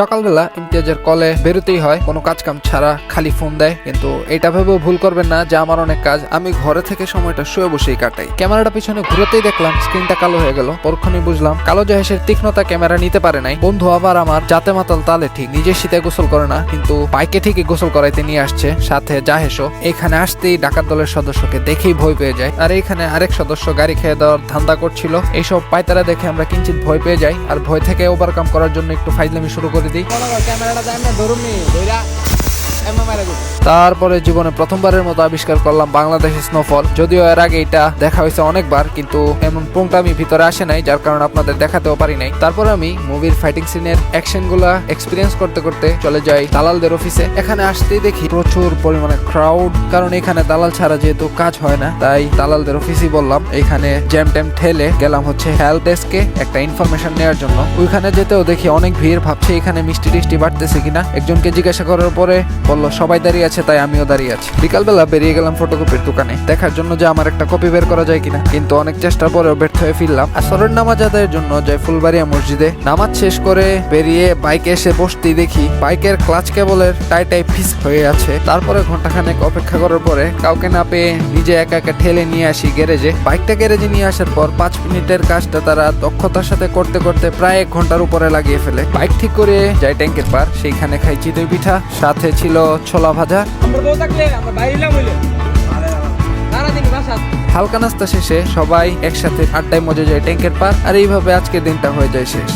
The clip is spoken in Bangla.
সকালবেলা ইমতিয়াজের কলে বেরোতেই হয়, কোনো কাজ কাম ছাড়া খালি ফোন দেয়। কিন্তু এটা ভেবেও ভুল করবেন না যে আমার অনেক কাজ, আমি ঘরে থেকে সময়টা শুয়ে বসেই কাটাই। ক্যামেরাটা পিছনে ঘুরতেই দেখলাম স্ক্রিনটা কালো হয়ে গেল। পরক্ষণই বুঝলাম কালো জাহাজের তীক্ষ্ণতা ক্যামেরা নিতে পারে নাই। বন্ধু আবার আমার জাতে মাতাল তালে ঠিক নিজের শীতে গোসল করে না, কিন্তু বাইকে ঠিকই গোসল করাইতে নিয়ে আসছে, সাথে জাহেশও। এখানে আসতেই ডাকাত দলের সদস্যকে দেখেই ভয় পেয়ে যায়, আর এইখানে আরেক সদস্য গাড়ি খেয়ে দেওয়ার ধান্দা করছিল। এইসব পায়তারা দেখে আমরা কিঞ্চিত ভয় পেয়ে যাই, আর ভয় থেকে ওভারকাম করার জন্য একটু ফাইজলামি শুরু করে দিই। তারপরে জীবনে প্রথমবারের মতো আবিষ্কার করলাম বাংলাদেশের স্নোফল। যদিও এর আগে এটা দেখা হয়েছে অনেকবার, কিন্তু এমন পোংটামি ভিতরে আসে নাই, যার কারণে আপনাদের দেখাতেও পারি নাই। তারপর আমি মুভির ফাইটিং সিনের অ্যাকশন গুলা এক্সপিরিয়েন্স করতে করতে চলে যাই দালালদের অফিসে। এখানে আসতেই দেখি প্রচুর পরিমাণে ক্রাউড, কারণ এখানে দালাল ছাড়া যেহেতু কাজ হয় না, তাই দালালদের অফিসই বললাম। এখানে জ্যাম ট্যাম ঠেলে গেলাম হচ্ছে হেল্প ডেস্কে একটা ইনফরমেশন নেওয়ার জন্য। ওইখানে যেতেও দেখি অনেক ভিড়, ভাবছে এখানে মিষ্টি টিষ্টি বাড়তেছে কিনা। একজনকে জিজ্ঞাসা করার পরে বললো সবাই দাঁড়িয়ে আছে, তাই আমিও দাঁড়িয়ে আছি। বিকালবেলা বেরিয়ে গেলাম ফটোকপির দোকানে দেখার জন্য যে আমার একটা কপি বের করা যায় কিনা, কিন্তু অনেক চেষ্টার পরেও ব্যর্থ হয়ে ফিরলাম। আসরের নামাজ আদায়ের জন্য যাই ফুলবাড়িয়া মসজিদে। নামাজ শেষ করে বেরিয়ে বাইকে এসে বসতেই দেখি বাইকের ক্লাচ কেবলের টাই ফিস হয়ে আছে। তারপরে ঘন্টাখানেক অপেক্ষা করার পরে কাউকে না পেয়ে নিজে একা একা ঠেলে নিয়ে আসি গ্যারেজে। বাইকটা গ্যারেজে নিয়ে আসার পর 5 মিনিটের কাজটা তারা দক্ষতার সাথে করতে করতে প্রায় 1 ঘন্টার উপরে লাগিয়ে ফেলে। বাইক ঠিক করে যাই ট্যাঙ্কের পার, সেইখানে খাই চিতই পিঠা, সাথে ছিল ছোলা ভাজা। হালকা নাস্তা শেষে সবাই একসাথে আড্ডায় মজা যায় ট্যাঙ্কের পার, আর এইভাবে আজকের দিনটা হয়ে যায় শেষ।